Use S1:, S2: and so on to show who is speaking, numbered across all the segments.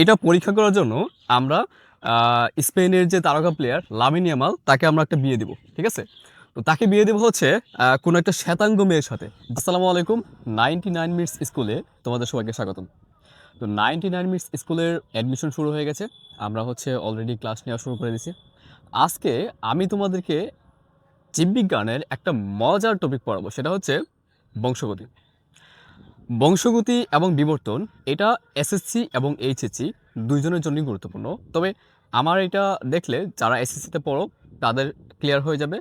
S1: এটা পরীক্ষা করার জন্য আমরা স্পেনের যে তারকা প্লেয়ার লামিন ইয়ামাল তাকে আমরা একটা বিয়ে দিব, ঠিক আছে? তো তাকে বিয়ে দেবো হচ্ছে কোনো একটা শ্বেতাঙ্গ মেয়ের সাথে। আসসালামু আলাইকুম। 99 মিনিটস স্কুলে তোমাদের সবাইকে স্বাগতম। তো 99 মিনিটস স্কুলের অ্যাডমিশন শুরু হয়ে গেছে। আমরা হচ্ছে অলরেডি ক্লাস নেওয়া শুরু করে দিছি। আজকে আমি তোমাদেরকে জীববিজ্ঞানের একটা মজার টপিক পড়াবো, সেটা হচ্ছে বংশগতি। বংশগতি এবং বিবর্তন এটা এসএসসি এবং এইচএসসি দুইজনের জন্যই গুরুত্বপূর্ণ। তবে আমার এটা দেখলে যারা এসএসসিতে পড়ো তাদের ক্লিয়ার হয়ে যাবে,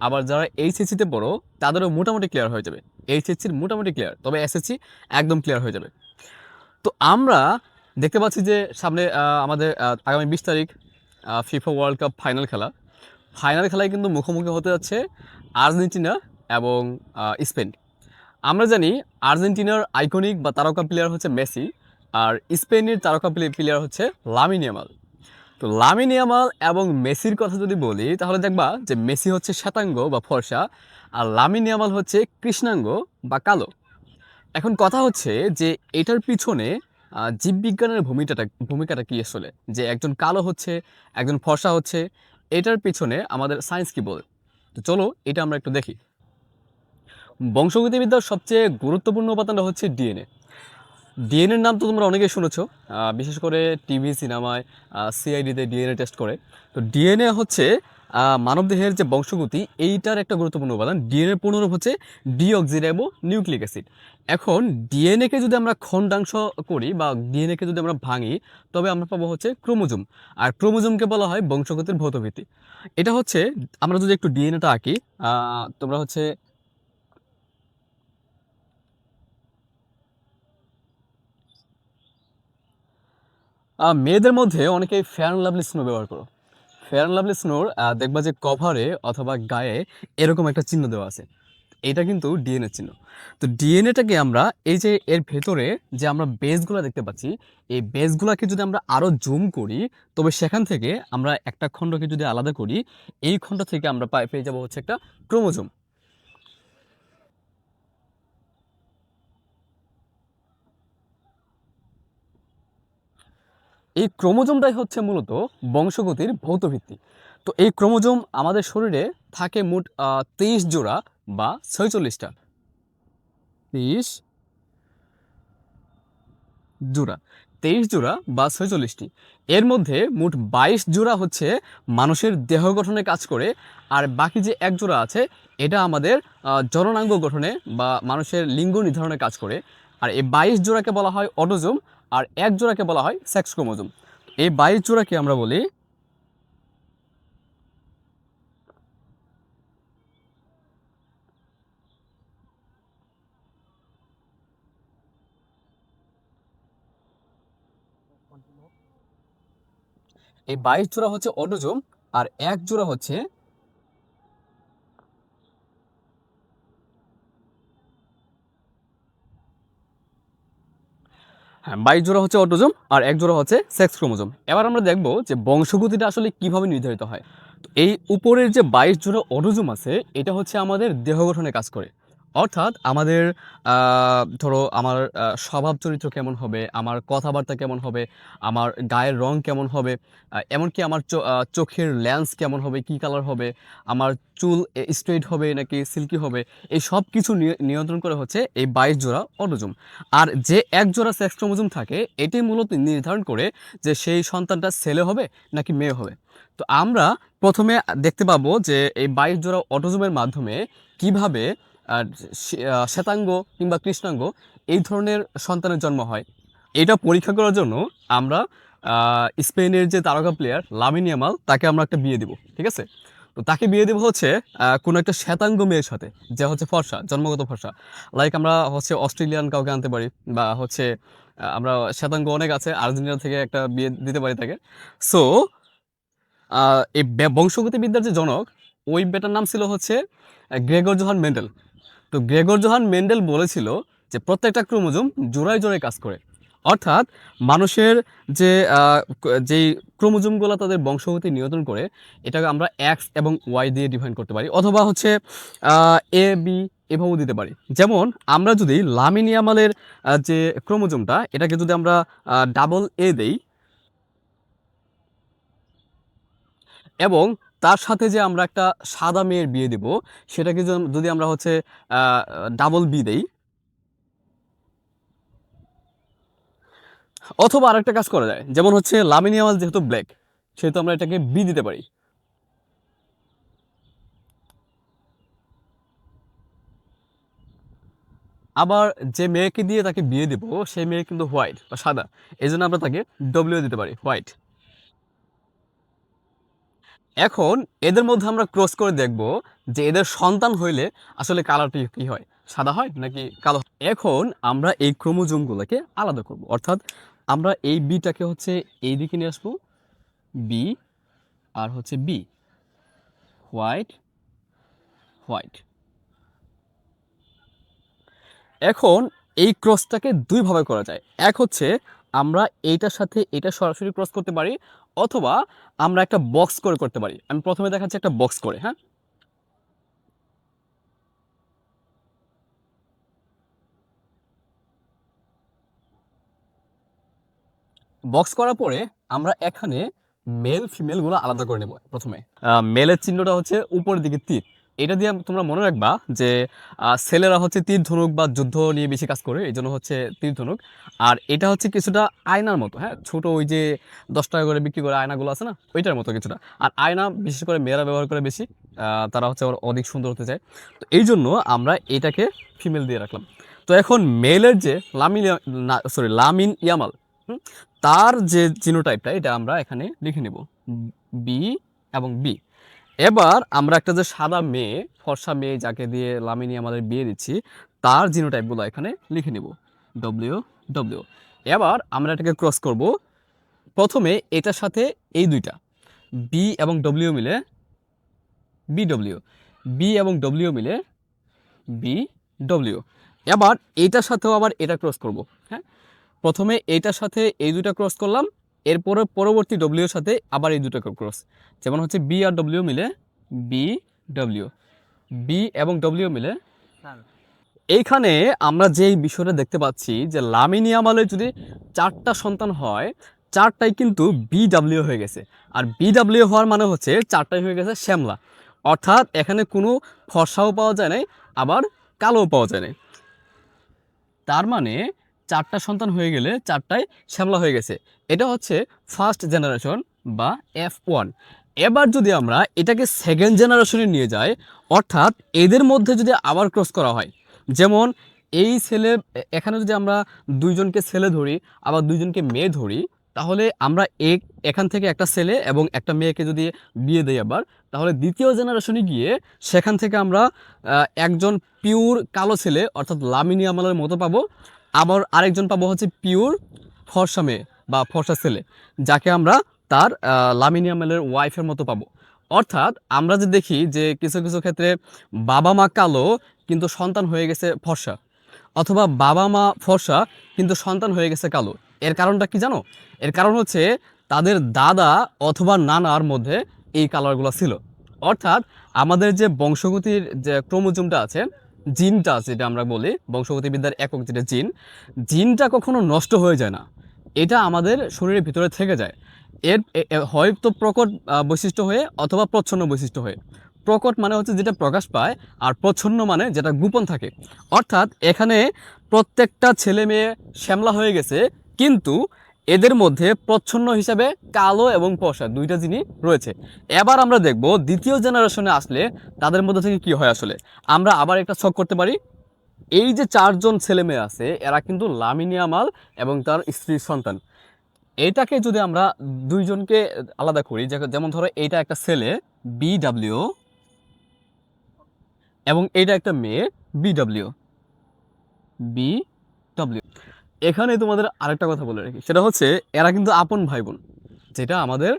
S1: আবার যারা এইচএসসিতে পড়ো তাদেরও মোটামুটি ক্লিয়ার হয়ে যাবে। এইচএসসির মোটামুটি ক্লিয়ার, তবে এসএসসি একদম ক্লিয়ার হয়ে যাবে। তো আমরা দেখতে পাচ্ছি যে সামনে আমাদের আগামী 20 তারিখ ফিফা ওয়ার্ল্ড কাপ ফাইনাল খেলা। ফাইনাল খেলায় কিন্তু মুখোমুখি হতে যাচ্ছে আর্জেন্টিনা এবং স্পেন। আমরা জানি আর্জেন্টিনার আইকনিক বা তারকা প্লেয়ার হচ্ছে মেসি, আর স্পেনের তারকা প্লেয়ার হচ্ছে লামিন ইয়ামাল। তো লামিন ইয়ামাল এবং মেসির কথা যদি বলি তাহলে দেখবা যে মেসি হচ্ছে শ্বেতাঙ্গ বা ফর্সা, আর লামিন ইয়ামাল হচ্ছে কৃষ্ণাঙ্গ বা কালো। এখন কথা হচ্ছে যে এটার পিছনে জীববিজ্ঞানের ভূমিকাটা কি আসলে, যে একজন কালো হচ্ছে একজন ফর্সা হচ্ছে, এটার পিছনে আমাদের সায়েন্স কি বলে। তো চলো এটা আমরা একটু দেখি। বংশগতিবিদ্যার সবচেয়ে গুরুত্বপূর্ণ উপাদানটা হচ্ছে ডিএনএ। ডিএনএর নাম তো তোমরা অনেকেই শুনেছো, বিশেষ করে টিভি সিনেমায় সিআইডিতে ডিএনএ টেস্ট করে। তো ডিএনএ হচ্ছে মানবদেহের যে বংশগতি এইটার একটা গুরুত্বপূর্ণ উপাদান। ডিএনএর পূর্ণরূপ হচ্ছে ডিঅক্সিরাইবো নিউক্লিক অ্যাসিড। এখন ডিএনএকে যদি আমরা খণ্ডাংশ করি বা ডিএনএকে যদি আমরা ভাঙি, তবে আমরা পাবো হচ্ছে ক্রোমোজোম। আর ক্রোমোজোমকে বলা হয় বংশগতির ভৌত ভিত্তি। এটা হচ্ছে, আমরা যদি একটু ডিএনএটা আঁকি, তোমরা হচ্ছে মেয়েদের মধ্যে অনেকেই ফেয়ার অ্যান্ড লাভলি স্নো ব্যবহার করো। ফেয়ার অ্যান্ড লাভলি স্নোর দেখবা যে কভারে অথবা গায়ে এরকম একটা চিহ্ন দেওয়া আছে। এটা কিন্তু ডিএনএ চিহ্ন। তো ডিএনএটাকে আমরা এই যে এর ভেতরে যে আমরা বেসগুলো দেখতে পাচ্ছি, এই বেসগুলোকে যদি আমরা আরও জুম করি, তবে সেখান থেকে আমরা একটা খণ্ডকে যদি আলাদা করি, এই খণ্ড থেকে আমরা পেয়ে যাবো হচ্ছে একটা ক্রোমোজোম। এই ক্রোমোজোমটাই হচ্ছে মূলত বংশগতির ভৌত ভিত্তি। তো এই ক্রোমোজোম আমাদের শরীরে থাকে মোট 23 জোড়া বা 46টা। 23 জোড়া, 23 জোড়া বা 46টি। এর মধ্যে মোট 22 জোড়া হচ্ছে মানুষের দেহ গঠনে কাজ করে, আর বাকি যে 1 জোড়া আছে এটা আমাদের জননাঙ্গ গঠনে বা মানুষের লিঙ্গ নির্ধারণে কাজ করে। আর এই 22 জোড়াকে বলা হয় অটোজোম, আর 1 জোড়াকে বলা হয় সেক্স ক্রোমোজোম। এই 22 জোড়াকে আমরা বলি, এই 22 জোড়া হচ্ছে অটোজোম, আর 1 জোড়া হচ্ছে, হ্যাঁ, 22 জোড়া হচ্ছে অটোজোম আর 1 জোড়া হচ্ছে সেক্স ক্রোমোজোম। এবার আমরা দেখব যে বংশগতিটা আসলে কিভাবে নির্ধারিত হয়। তো এই উপরের যে 22 জোড়া অটোজোম আছে, এটা হচ্ছে আমাদের দেহ গঠনে কাজ করে। অর্থাৎ আমাদের ধরো আমার স্বভাব চরিত্র কেমন হবে, আমার কথাবার্তা কেমন হবে, আমার গায়ের রং কেমন হবে, এমনকি আমার চোখের লেন্স কেমন হবে, কি কালার হবে, আমার চুল স্ট্রেট হবে নাকি সিল্কি হবে, এই সব কিছু নিয়ন্ত্রণ করে হচ্ছে এই 22 জোড়া অটোজোম। আর যে 1 জোড়া সেক্স ক্রোমোজোম থাকে, এটি মূলত নির্ধারণ করে যে সেই সন্তানটা ছেলে হবে নাকি মেয়ে হবে। তো আমরা প্রথমে দেখতে পাবো যে এই 22 জোড়া অটোজোমের মাধ্যমে কিভাবে শ্বেতাঙ্গ কিংবা কৃষ্ণাঙ্গ এই ধরনের সন্তানের জন্ম হয়। এটা পরীক্ষা করার জন্য আমরা স্পেনের যে তারকা প্লেয়ার লামিন ইয়ামাল তাকে আমরা একটা বিয়ে দিব, ঠিক আছে? তো তাকে বিয়ে দেবো হচ্ছে কোনো একটা শ্বেতাঙ্গ মেয়ের সাথে, যে হচ্ছে ফর্সা, জন্মগত ফর্সা। লাইক আমরা হচ্ছে অস্ট্রেলিয়ান কাউকে আনতে পারি, বা হচ্ছে আমরা শ্বেতাঙ্গ অনেক আছে, আর্জেন্টিনা থেকে একটা বিয়ে দিতে পারি তাকে। সো এই বংশগতিবিদ্যার যে জনক, ওই বেটার নাম ছিল হচ্ছে গ্রেগর জোহান মেন্ডেল। তো গ্রেগর জোহান মেন্ডেল বলেছিল যে প্রত্যেকটা ক্রোমোজোম জোড়ায় জোড়ায় কাজ করে। অর্থাৎ মানুষের যে যেই ক্রোমোজোমগুলো তাদের বংশগতি নিয়ন্ত্রণ করে, এটাকে আমরা এক্স এবং ওয়াই দিয়ে ডিফাইন করতে পারি, অথবা হচ্ছে এ বি এভাবেও দিতে পারি। যেমন আমরা যদি লামিন ইয়ামালের যে ক্রোমোজোমটা, এটাকে যদি আমরা ডাবল এ দেই, এবং তার সাথে যে আমরা একটা সাদা মেয়ের বিয়ে দেব, সেটাকে যদি আমরা হচ্ছে ডাবল বি দেই, অথবা আরেকটা কাজ করা যায়, যেমন হচ্ছে লামিন ইয়ামাল যেহেতু ব্ল্যাক, সেহেতু আমরা এটাকে বি দিতে পারি। আবার যে মেয়েকে দিয়ে তাকে বিয়ে দেব, সেই মেয়ে কিন্তু হোয়াইট বা সাদা, এই জন্য আমরা তাকে ডব্লিউ দিতে পারি, হোয়াইট। এখন এদের মধ্যে আমরা ক্রস করে দেখব যে এদের সন্তান হইলে আসলে কালারটি কি হয়, সাদা হয় নাকি কালো। এখন আমরা এই ক্রোমোজোমগুলোকে আলাদা করব, অর্থাৎ আমরা এই বিটাকে হচ্ছে এই দিকে নিয়ে আসবো, বি, আর হচ্ছে বি, হোয়াইট, হোয়াইট। এখন এই ক্রসটাকে দুইভাবে করা যায়। এক হচ্ছে আমরা এইটার সাথে এটা সরাসরি ক্রস করতে পারি, অথবা আমরা একটা বক্স করে করতে পারি। আমি প্রথমে দেখাচ্ছি একটা বক্স করে, হ্যাঁ। বক্স করার পরে আমরা এখানে মেল ফিমেলগুলো আলাদা করে নেব। প্রথমে মেলের চিহ্নটা হচ্ছে উপরের দিকে তীর, এটা দিয়ে তোমরা মনে রাখবা যে ছেলেরা হচ্ছে তীর ধনুক বা যুদ্ধ নিয়ে বেশি কাজ করে, এই জন্য হচ্ছে তীর ধনুক। আর এটা হচ্ছে কিছুটা আয়নার মতো, হ্যাঁ, ছোট ওই যে 10 টাকা করে বিক্রি করে আয়নাগুলো আছে না, ওইটার মতো কিছুটা। আর আয়না বিশেষ করে মেয়েরা ব্যবহার করে বেশি, তারা হচ্ছে অধিক সুন্দর হতে চায়। তো এই জন্য আমরা এটাকে ফিমেল দিয়ে রাখলাম। তো এখন মেলের যে লামিন ইয়ামাল, তার যে জিনোটাইপটা, এটা আমরা এখানে লিখে নেব, বি এবং বি। এবার আমরা একটা যে সাদা মেয়ে, ফর্সা মেয়ে যাকে দিয়ে লামিনী আমাদের বিয়ে দিচ্ছি, তার জিনোটাইপগুলো এখানে লিখে নেব, ডব্লিউ, ডব্লিউ। এবার আমরা এটাকে ক্রস করব। প্রথমে এটার সাথে এই দুইটা বি এবং ডব্লিউ মিলে বি ডব্লিউ, বি এবং ডব্লিউ মিলে বি ডব্লিউ। এবার এটার সাথেও আবার এটা ক্রস করব, হ্যাঁ। প্রথমে এইটার সাথে এই দুইটা ক্রস করলাম, এরপরে পরবর্তী ডব্লিউ এর সাথে আবার এই দুটো ক্রস, যেমন হচ্ছে বি আর ডব্লিউ মিলে বি ডব্লিউ, বি এবং ডব্লিউ মিলে। এইখানে আমরা যেই বিষয়টা দেখতে পাচ্ছি যে লামিন ইয়ামালের যদি 4টা সন্তান হয়, 4টাই কিন্তু বি ডাব্লিউ হয়ে গেছে। আর বি ডাব্লিউ হওয়ার মানে হচ্ছে 4টাই হয়ে গেছে শ্যামলা, অর্থাৎ এখানে কোনো ফর্সাও পাওয়া যায় নাই, আবার কালোও পাওয়া যায় নাই। তার মানে 4টা সন্তান হয়ে গেলে 4টাই শ্যামলা হয়ে গেছে। এটা হচ্ছে ফার্স্ট জেনারেশন বা F1। এবার যদি আমরা এটাকে সেকেন্ড জেনারেশনে নিয়ে যাই, অর্থাৎ এদের মধ্যে যদি আবার ক্রস করা হয়, যেমন এই ছেলে, এখানে যদি আমরা দুইজনকে ছেলে ধরি আবার দুইজনকে মেয়ে ধরি, তাহলে আমরা এখান থেকে একটা ছেলে এবং একটা মেয়েকে যদি বিয়ে দেই আবার, তাহলে দ্বিতীয় জেনারেশনে গিয়ে সেখান থেকে আমরা একজন পিওর কালো ছেলে অর্থাৎ লামিনী আমালের মতো পাবো, আবার আরেকজন পাবো হচ্ছে পিওর ফর্সা মেয়ে বা ফর্সা ছেলে, যাকে আমরা তার লামিনী আমালের ওয়াইফের মতো পাবো। অর্থাৎ আমরা যে দেখি যে কিছু কিছু ক্ষেত্রে বাবা মা কালো কিন্তু সন্তান হয়ে গেছে ফর্সা, অথবা বাবা মা ফর্সা কিন্তু সন্তান হয়ে গেছে কালো। এর কারণটা কি জানো? এর কারণ হচ্ছে তাদের দাদা অথবা নানার মধ্যে এই কালারগুলো ছিল। অর্থাৎ আমাদের যে বংশগতির যে ক্রোমোজোমটা আছে, জিনটা আছে, যেটা আমরা বলি বংশগতিবিদ্যার একক, যেটা জিন, জিনটা কখনো নষ্ট হয়ে যায় না, এটা আমাদের শরীরের ভিতরে থেকে যায়। হয়তো প্রকট বৈশিষ্ট্য হয়ে অথবা প্রচ্ছন্ন বৈশিষ্ট্য হয়ে। প্রকট মানে হচ্ছে যেটা প্রকাশ পায়, আর প্রচ্ছন্ন মানে যেটা গোপন থাকে। অর্থাৎ এখানে প্রত্যেকটা ছেলে মেয়ে শ্যামলা হয়ে গেছে, কিন্তু এদের মধ্যে প্রচ্ছন্ন হিসাবে কালো এবং ফর্সা দুইটা জিনিস রয়েছে। এবার আমরা দেখব দ্বিতীয় জেনারেশনে আসলে তাদের মধ্যে থেকে কি হয়। আসলে আমরা আবার একটা ছক করতে পারি। এই যে 4জন ছেলে মেয়ে আছে, এরা কিন্তু লামিনী আমাল এবং তার স্ত্রীর সন্তান। এটাকে যদি আমরা দুইজনকে আলাদা করি, যেমন ধরো এইটা একটা ছেলে বি ডাব্লিউ এবং এইটা একটা মেয়ে বি ডাব্লিউ, বি ডাব্লিউ। এখানে তোমাদের আরেকটা কথা বলে রাখি, সেটা হচ্ছে এরা কিন্তু আপন ভাই বোন, যেটা আমাদের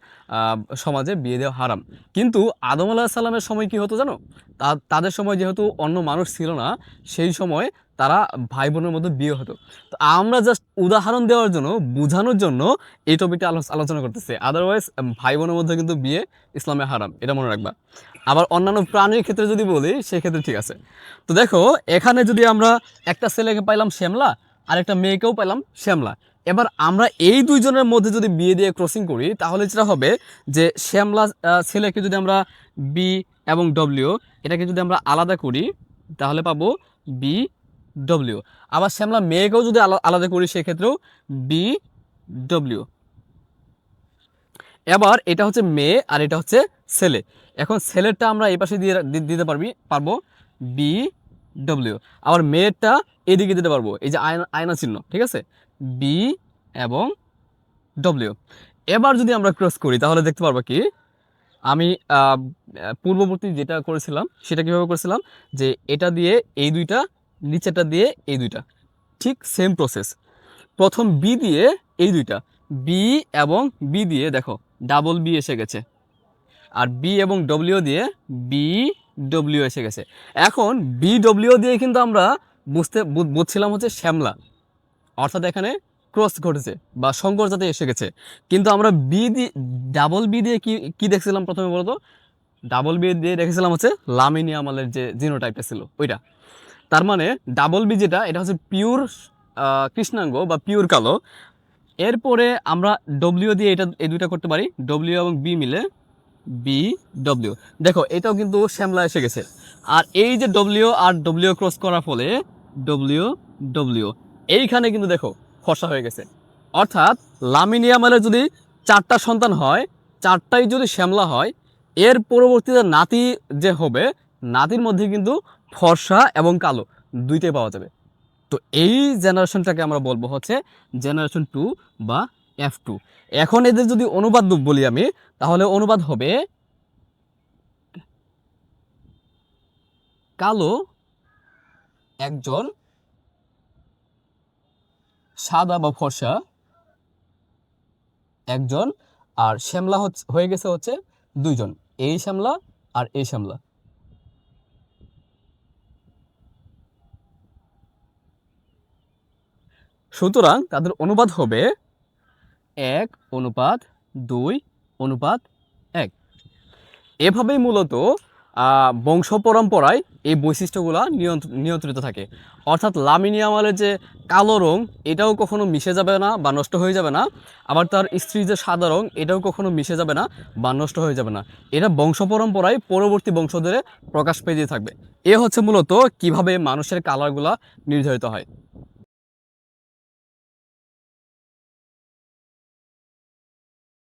S1: সমাজে বিয়ে দেওয়া হারাম। কিন্তু আদম আলাইহিস সালামের সময় কি হতো জানো? তাদের সময় যেহেতু অন্য মানুষ ছিল না, সেই সময় তারা ভাই বোনের মধ্যে বিয়ে হতো। তো আমরা জাস্ট উদাহরণ দেওয়ার জন্য, বোঝানোর জন্য এই টপিকটা আলোচনা করতেছি। আদারওয়াইজ ভাই বোনের মধ্যে কিন্তু বিয়ে ইসলামে হারাম, এটা মনে রাখবা। আবার অন্যান্য প্রাণীর ক্ষেত্রে যদি বলি, সেক্ষেত্রে ঠিক আছে। তো দেখো, এখানে যদি আমরা একটা ছেলেকে পাইলাম শ্যামলা আর একটা মেয়েকেও পাইলাম শ্যামলা, এবার আমরা এই দুইজনের মধ্যে যদি বিয়ে দিয়ে ক্রসিং করি তাহলে যেটা হবে যে শ্যামলা ছেলেকে যদি আমরা বি এবং ডব্লিউ এটাকে যদি আমরা আলাদা করি তাহলে পাবো বি ডব্লিউ। আবার শ্যামলা মেয়েকেও যদি আলাদা করি সেক্ষেত্রেও বি ডব্লিউ। এবার এটা হচ্ছে মেয়ে আর এটা হচ্ছে ছেলে। এখন ছেলেরটা আমরা এই পাশে দিতে পারবো বি ডব্লিউ। আবার মেয়েরটা এদিকে দিতে পারবো, এই যে আয়না চিহ্ন, ঠিক আছে, বি এবং ডব্লিউ। এবার যদি আমরা ক্রস করি তাহলে দেখতে পারবো কি আমি পূর্ববর্তী যেটা করেছিলাম সেটা কীভাবে করেছিলাম যে এটা দিয়ে এই দুইটা, নিচেটা দিয়ে এই দুইটা, ঠিক সেম প্রসেস। প্রথম বি দিয়ে এই দুইটা, বি এবং বি দিয়ে দেখো ডাবল বি এসে গেছে, আর বি এবং ডব্লিউ দিয়ে বি ডব্লিউ এসে গেছে। এখন বি ডব্লিউ দিয়ে কিন্তু আমরা বুঝছিলাম হচ্ছে শ্যামলা, অর্থাৎ এখানে ক্রস ঘটেছে বা সংকর যাতে এসে গেছে। কিন্তু আমরা ডাবল বি দিয়ে কি দেখছিলাম প্রথমে বলতো? ডাবল বি দিয়ে দেখেছিলাম হচ্ছে লামিনী আমালের যে জিনোটাইপটা ছিল ওইটা। তার মানে ডাবল বি যেটা এটা হচ্ছে পিওর কৃষ্ণাঙ্গ বা পিওর কালো। এরপরে আমরা ডব্লিউ দিয়ে এই দুইটা করতে পারি, ডব্লিউ এবং বি মিলে বি ডব্লিউ। দেখো এটাও কিন্তু শ্যামলা এসে গেছে। আর এই যে ডব্লিউ আর ডব্লিউ ক্রস করার ফলে ডব্লিউ ডব্লিউ এইখানে কিন্তু দেখো ফর্সা হয়ে গেছে। অর্থাৎ লামিনী আমালের যদি 4টা সন্তান হয়, 4টাই যদি শ্যামলা হয়, এর পরবর্তীতে নাতি যে হবে, নাতির মধ্যে কিন্তু ফর্সা এবং কালো দুইটাই পাওয়া যাবে। তো এই জেনারেশনটাকে আমরা বলবো হচ্ছে জেনারেশন 2 বা F2। এখন এদের যদি অনুবাদ বলি আমি, তাহলে অনুবাদ হবে কালো একজন, সাদা বা ফর্সা একজন, আর শ্যামলা হয়ে গেছে হচ্ছে দুইজন, এই শ্যামলা আর এই শ্যামলা। সুতরাং তাদের অনুপাত হবে 1:2:1। এভাবেই মূলত বংশ পরম্পরায় এই বৈশিষ্ট্যগুলো নিয়ন্ত্রিত থাকে। অর্থাৎ লামিনী আমালের যে কালো রং এটাও কখনো মিশে যাবে না বা নষ্ট হয়ে যাবে না, আবার তার স্ত্রীর যে সাদা রং এটাও কখনো মিশে যাবে না বা নষ্ট হয়ে যাবে না। এটা বংশ পরম্পরায় পরবর্তী বংশধরে প্রকাশ পেয়ে থাকবে। এ হচ্ছে মূলত কিভাবে মানুষের কালারগুলা নির্ধারিত হয়।